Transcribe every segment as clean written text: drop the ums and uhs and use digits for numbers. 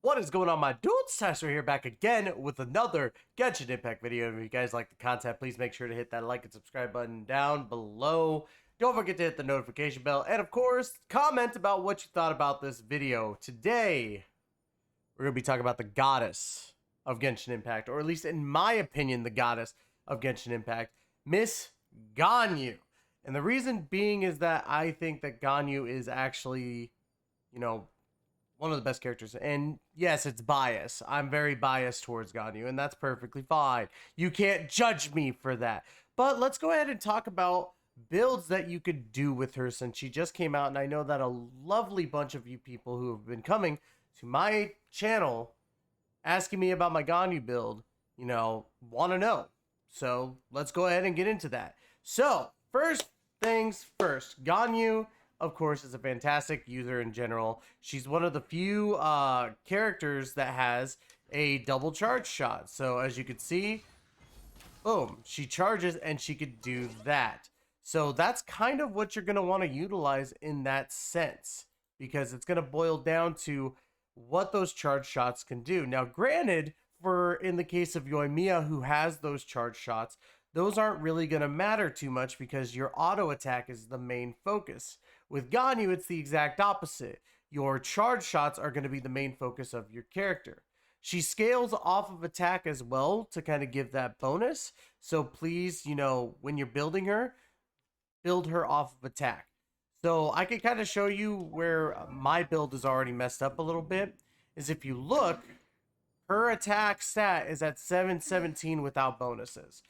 What is going on, my dudes? Tystra here, back again with another Genshin Impact video. If you guys like the content, please make sure to hit that like and subscribe button down below. Don't forget to hit the notification bell, and of course, comment about what you thought about this video. Today, we're going to be talking about the goddess of Genshin Impact, or at least in my opinion, the goddess of Genshin Impact, Miss Ganyu. And the reason being is that I think that Ganyu is actually, one of the best characters. And yes, it's bias. I'm very biased towards Ganyu, and that's perfectly fine. You can't judge me for that. But let's go ahead and talk about builds that you could do with her since she just came out. And I know that a lovely bunch of you people who have been coming to my channel asking me about my Ganyu build, want to know. So let's go ahead and get into that. So, first things first, Ganyu, of course, is a fantastic user in general. She's one of the few characters that has a double charge shot. So as you can see, boom, she charges and she could do that. So that's kind of what you're going to want to utilize in that sense, because it's going to boil down to what those charge shots can do. Now, granted, for in the case of Yoimiya, who has those charge shots, those aren't really going to matter too much because your auto attack is the main focus. With Ganyu, it's the exact opposite. Your charge shots are going to be the main focus of your character. She scales off of attack as well to kind of give that bonus. So please, when you're building her, build her off of attack. So I can kind of show you where my build is already messed up a little bit. Is if you look, her attack stat is at 717 without bonuses.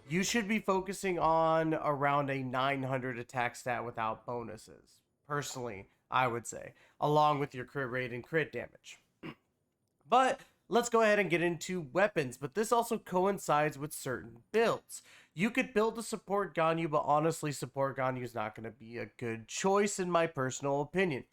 You should be focusing on around a 900 attack stat without bonuses. Personally, I would say, along with your crit rate and crit damage. But let's go ahead and get into weapons. But this also coincides with certain builds. You could build a support Ganyu, but honestly, support Ganyu is not going to be a good choice in my personal opinion.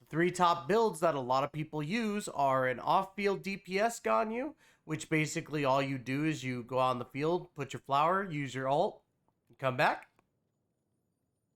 The three top builds that a lot of people use are an off-field DPS Ganyu, which basically all you do is you go on the field, put your flower, use your ult, and come back.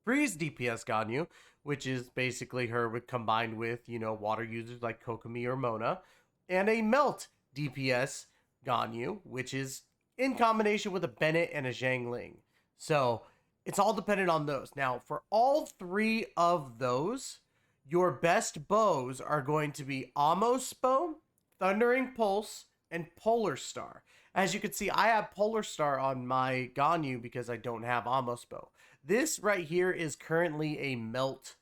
Freeze DPS Ganyu, which is basically her combined with, water users like Kokomi or Mona. And a Melt DPS Ganyu, which is in combination with a Bennett and a Zhangling. So it's all dependent on those. Now, for all three of those, your best bows are going to be Amos Bow, Thundering Pulse, and Polar Star. As you can see, I have Polar Star on my Ganyu because I don't have Amos Bow. This right here is currently a Melt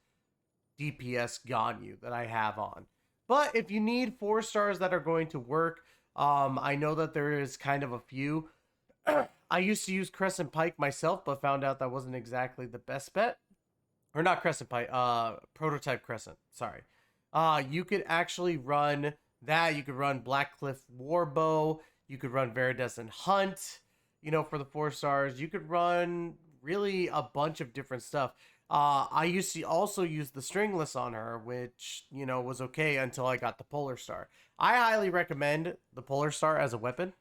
DPS Ganyu that I have on. But if you need 4 stars that are going to work, I know that there is kind of a few. I used to use Crescent Pike myself, but found out that wasn't exactly the best bet. Or not Crescent Pike, Prototype Crescent, sorry. You could actually run that. You could run Blackcliff Warbow. You could run Viridescent Hunt, for the 4 stars. You could run really a bunch of different stuff. I used to also use the Stringless on her, which, was okay until I got the Polar Star. I highly recommend the Polar Star as a weapon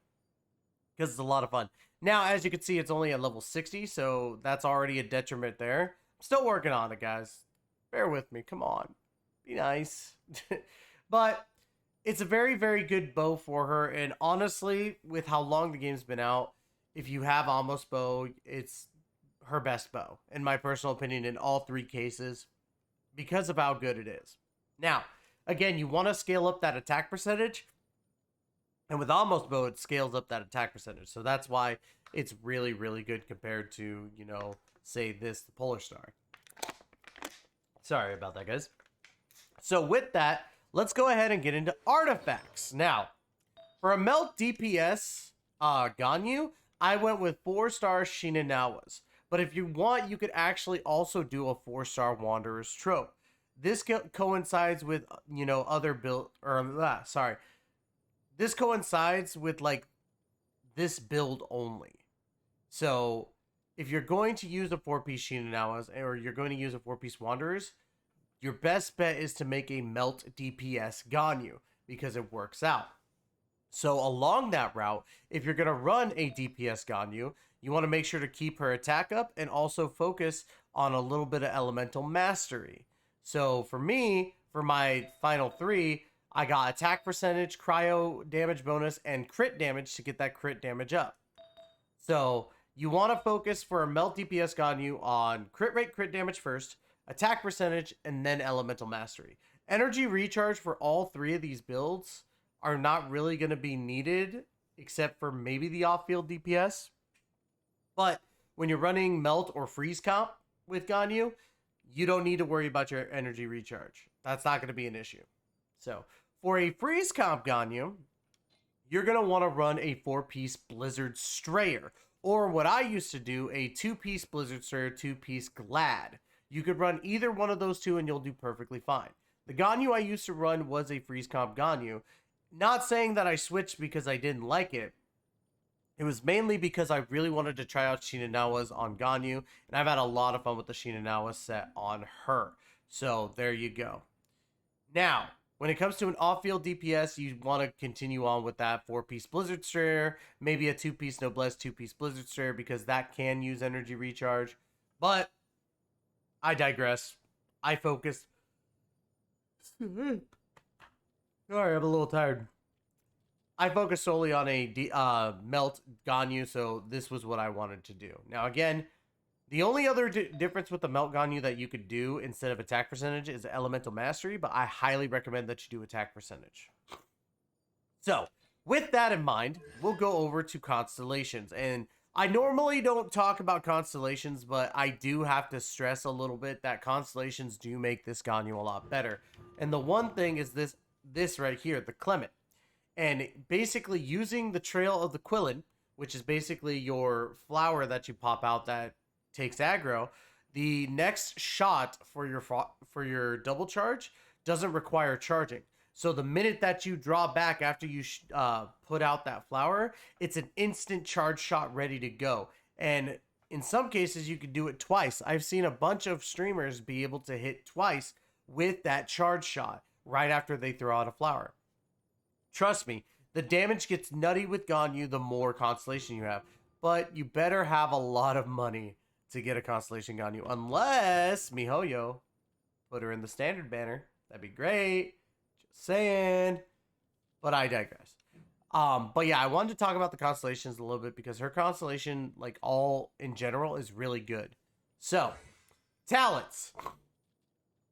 because it's a lot of fun. Now, as you can see, it's only at level 60, so that's already a detriment there. I'm still working on it, guys. Bear with me. Come on. Be nice. But it's a very, very good bow for her. And honestly, with how long the game's been out, if you have Amos Bow, it's her best bow, in my personal opinion, in all 3 cases, because of how good it is. Now, again, you want to scale up that attack percentage. And with Amos Bow, it scales up that attack percentage. So that's why it's really, really good compared to, say this, the Polar Star. Sorry about that, guys. So with that, let's go ahead and get into artifacts. Now, for a Melt DPS Ganyu, I went with 4-star Shinanawas. But if you want, you could actually also do a 4-star Wanderer's Trope. This coincides with, other build, this coincides with, this build only. So, if you're going to use a 4-piece Shinanawas, or you're going to use a 4-piece Wanderers, your best bet is to make a Melt DPS Ganyu, because it works out. So along that route, if you're going to run a DPS Ganyu, you want to make sure to keep her attack up and also focus on a little bit of elemental mastery. So for me, for my final 3, I got attack percentage, cryo damage bonus, and crit damage to get that crit damage up. So you want to focus for a melt DPS Ganyu on crit rate, crit damage first, attack percentage, and then elemental mastery. Energy recharge for all three of these builds are not really going to be needed, except for maybe the off-field DPS. But when you're running melt or freeze comp with Ganyu, you don't need to worry about your energy recharge. That's not going to be an issue. So for a freeze comp Ganyu, you're going to want to run a 4-piece Blizzard Strayer. Or what I used to do, a 2-piece Blizzard Strayer, 2-piece Glad. You could run either one of those two and you'll do perfectly fine. The Ganyu I used to run was a freeze comp Ganyu. Not saying that I switched because I didn't like it. It was mainly because I really wanted to try out Shinanawa's on Ganyu, and I've had a lot of fun with the Shinanawa set on her. So there you go. Now, when it comes to an off-field DPS, you want to continue on with that 4-piece Blizzard Strayer, maybe a 2-piece Noblesse, 2-piece Blizzard Strayer, because that can use energy recharge. But I digress. I focused. Sorry, I'm a little tired. I focused solely on a melt Ganyu, so this was what I wanted to do. Now, again, the only other difference with the melt Ganyu that you could do instead of attack percentage is elemental mastery, but I highly recommend that you do attack percentage. So, with that in mind, we'll go over to Constellations. And I normally don't talk about Constellations, but I do have to stress a little bit that Constellations do make this Ganyu a lot better. And the one thing is this right here, the Clement. And basically using the Trail of the Quillen, which is basically your flower that you pop out that takes aggro, the next shot for your double charge doesn't require charging. So the minute that you draw back after you put out that flower, it's an instant charge shot ready to go. And in some cases, you could do it twice. I've seen a bunch of streamers be able to hit twice with that charge shot right after they throw out a flower. Trust me, the damage gets nutty with Ganyu the more Constellation you have. But you better have a lot of money to get a Constellation Ganyu. Unless MiHoYo put her in the standard banner. That'd be great. Just saying. But I digress. But yeah, I wanted to talk about the Constellations a little bit because her Constellation, like all in general, is really good. So, talents.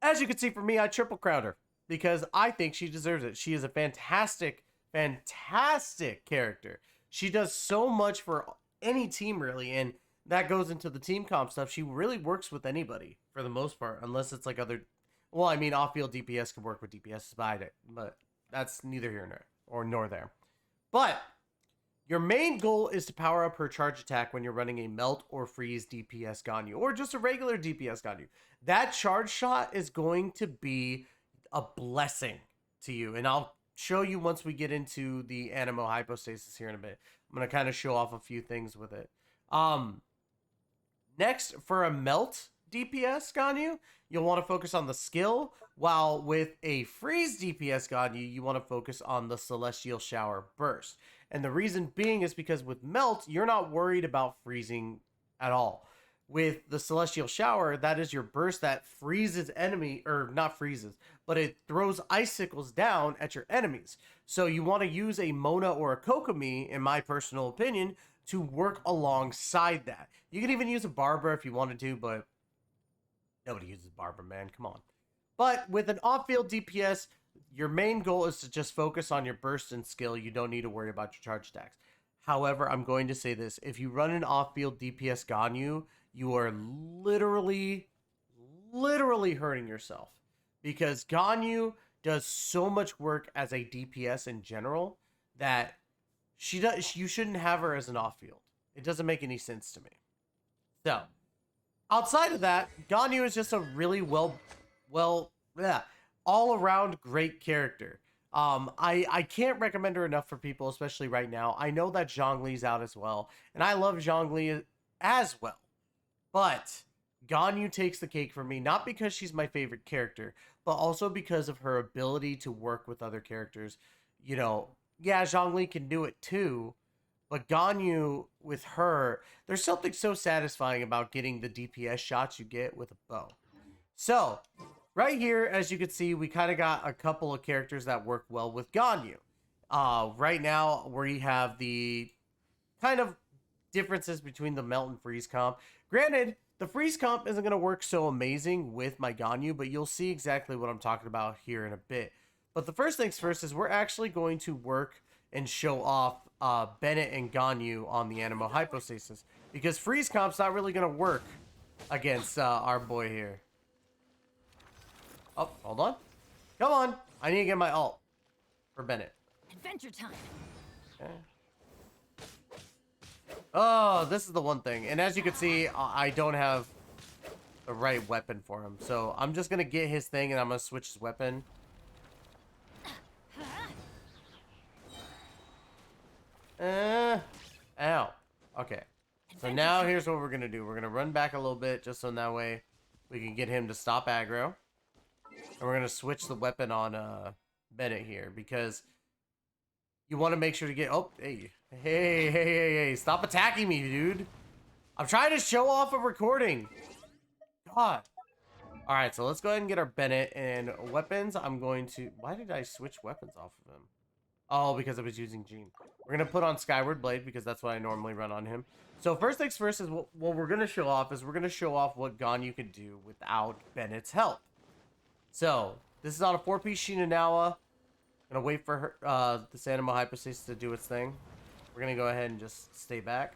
As you can see from me, I triple crowned her because I think she deserves it. She is a fantastic, fantastic character. She does so much for any team, really, and that goes into the team comp stuff. She really works with anybody, for the most part, unless it's like other... Well, I mean, off-field DPS can work with DPS, but that's neither here nor there. But your main goal is to power up her charge attack when you're running a melt or freeze DPS Ganyu, or just a regular DPS Ganyu. That charge shot is going to be a blessing to you, and I'll show you once we get into the Animo Hypostasis here in a bit. I'm going to kind of show off a few things with it. Next, for a melt DPS Ganyu, you'll want to focus on the skill, while with a freeze DPS Ganyu, you want to focus on the Celestial Shower Burst. And the reason being is because with melt, you're not worried about freezing at all. With the Celestial Shower, that is your burst that freezes enemy, or not freezes, but it throws icicles down at your enemies. So you want to use a Mona or a Kokomi, in my personal opinion, to work alongside that. You can even use a Barbara if you wanted to, but nobody uses Barbara, man. Come on. But with an off-field DPS, your main goal is to just focus on your burst and skill. You don't need to worry about your charge attacks. However, I'm going to say this. If you run an off-field DPS Ganyu, you are literally hurting yourself. Because Ganyu does so much work as a DPS in general that you shouldn't have her as an off-field. It doesn't make any sense to me. So, outside of that, Ganyu is just a really all-around great character. I can't recommend her enough for people, especially right now. I know that Zhongli's out as well, and I love Zhongli as well. But Ganyu takes the cake for me, not because she's my favorite character, but also because of her ability to work with other characters. You know, yeah, Zhongli can do it too, but Ganyu, with her, there's something so satisfying about getting the DPS shots you get with a bow. So, right here, as you can see, we kind of got a couple of characters that work well with Ganyu. Right now, we have the kind of differences between the melt and freeze comp. Granted, the freeze comp isn't going to work so amazing with my Ganyu, but you'll see exactly what I'm talking about here in a bit. But the first things first is we're actually going to work and show off Bennett and Ganyu on the Animo Hypostasis, because freeze comp's not really going to work against our boy here. Oh, hold on. Come on. I need to get my ult for Bennett. Adventure time. Okay. Oh, this is the one thing. And as you can see, I don't have the right weapon for him. So I'm just going to get his thing and I'm going to switch his weapon. Ow. Okay. So now here's what we're going to do. We're going to run back a little bit just so that way we can get him to stop aggro. And we're going to switch the weapon on Bennett here because you want to make sure to get... Oh, hey. Stop attacking me, dude. I'm trying to show off a recording. God. All right, so let's go ahead and get our Bennett and weapons. I'm going to... Why did I switch weapons off of him? Oh, because I was using Jean. We're going to put on Skyward Blade because that's what I normally run on him. So first things first is what we're going to show off is we're going to show off what Ganyu can do without Bennett's help. So this is on a 4-piece Shinanawa. Gonna wait for her, this Animo Hypostasis to do its thing. We're gonna go ahead and just stay back.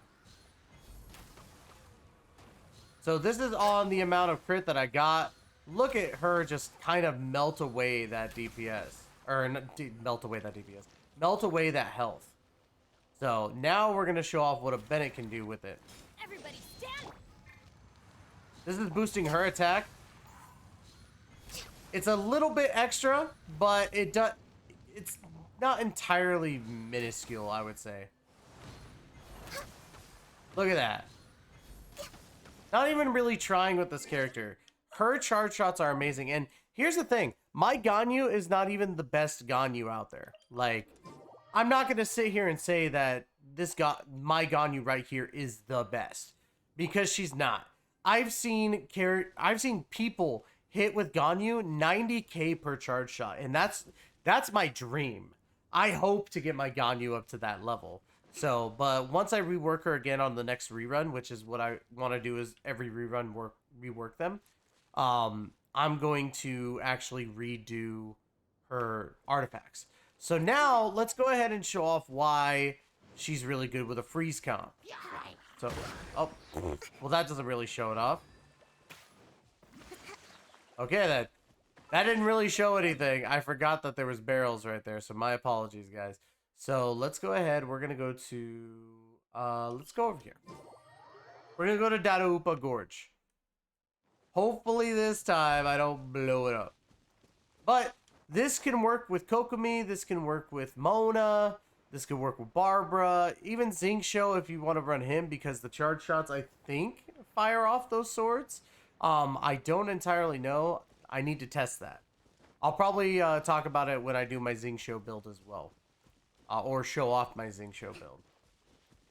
So this is on the amount of crit that I got. Look at her just kind of melt away that DPS. Or not, melt away that DPS. Melt away that health. So now we're gonna show off what a Bennett can do with it. Everybody stand. This is boosting her attack. It's a little bit extra, but it does... It's not entirely minuscule, I would say. Look at that. Not even really trying with this character. Her charge shots are amazing. And here's the thing. My Ganyu is not even the best Ganyu out there. Like, I'm not going to sit here and say that my Ganyu right here is the best. Because she's not. I've seen people hit with Ganyu 90k per charge shot. And that's my dream. I hope to get my Ganyu up to that level. So, but once I rework her again on the next rerun, which is what I want to do is every rerun rework them, I'm going to actually redo her artifacts. So now, let's go ahead and show off why she's really good with a freeze comp. So, oh, well that doesn't really show it off. Okay, that didn't really show anything. I forgot that there was barrels right there, so my apologies, guys. So let's go ahead. We're gonna go to let's go over here. We're gonna go to Dadaupa Gorge. Hopefully this time I don't blow it up. But this can work with Kokomi, this can work with Mona, this can work with Barbara, even Xingqiu if you want to run him because the charge shots I think fire off those swords. I don't entirely know. I need to test that. I'll probably talk about it when I do my Xingqiu build as well. Or show off my Xingqiu build.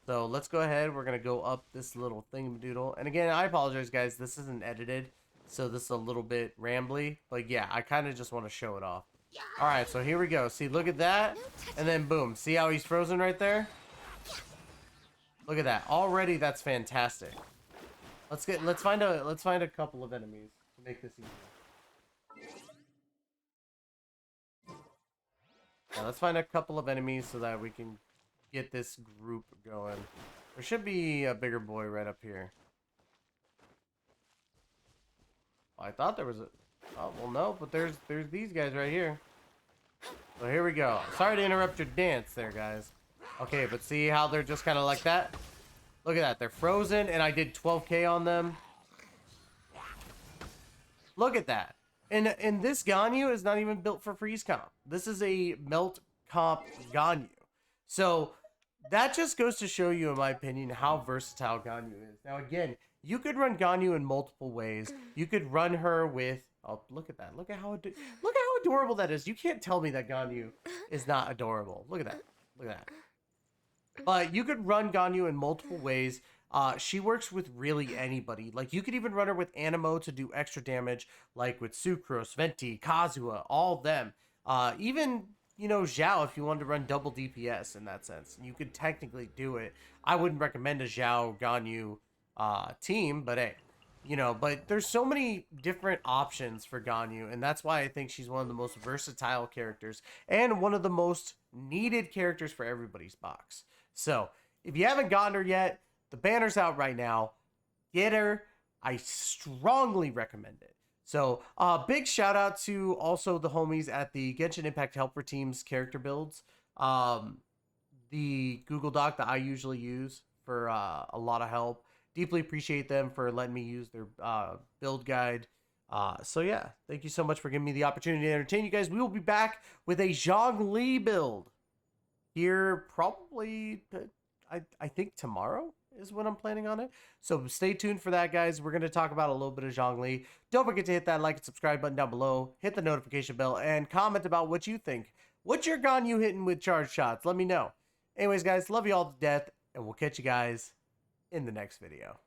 So let's go ahead. We're going to go up this little thingamadoodle. And again, I apologize, guys. This isn't edited. So this is a little bit rambly. But yeah, I kind of just want to show it off. Alright, so here we go. See, look at that. And then boom. See how he's frozen right there? Look at that. Already that's fantastic. Let's find a couple of enemies to make this easier. Yeah, let's find a couple of enemies so that we can get this group going. There should be a bigger boy right up here. Oh, I thought there was a... Oh, well, no, but there's these guys right here. So here we go. Sorry to interrupt your dance there, guys. Okay, but see how they're just kind of like that? Look at that. They're frozen, and I did 12k on them. Look at that. And this Ganyu is not even built for freeze comp. This is a melt comp Ganyu. So that just goes to show you, in my opinion, how versatile Ganyu is. Now, again, you could run Ganyu in multiple ways. You could run her with... Oh, look at that. Look at how adorable that is. You can't tell me that Ganyu is not adorable. Look at that. Look at that. But you could run Ganyu in multiple ways. She works with really anybody. Like, you could even run her with Animo to do extra damage, like with Sucrose, Venti, Kazuha, all them. Even, you know, Zhao, if you wanted to run double DPS in that sense. You could technically do it. I wouldn't recommend a Zhao Ganyu team, but hey, you know, but there's so many different options for Ganyu, and that's why I think she's one of the most versatile characters and one of the most needed characters for everybody's box. So, if you haven't gotten her yet, the banner's out right now. Get her. I strongly recommend it. So, big shout out to also the homies at the Genshin Impact Helper Team's character builds. The Google Doc that I usually use for a lot of help. Deeply appreciate them for letting me use their build guide. So yeah, thank you so much for giving me the opportunity to entertain you guys. We will be back with a Zhongli build here probably, I think tomorrow is when I'm planning on it. So stay tuned for that, guys. We're going to talk about a little bit of Zhongli. Don't forget to hit that like and subscribe button down below. Hit the notification bell and comment about what you think. What's your Ganyu hitting with charge shots? Let me know. Anyways, guys, love you all to death, and we'll catch you guys in the next video.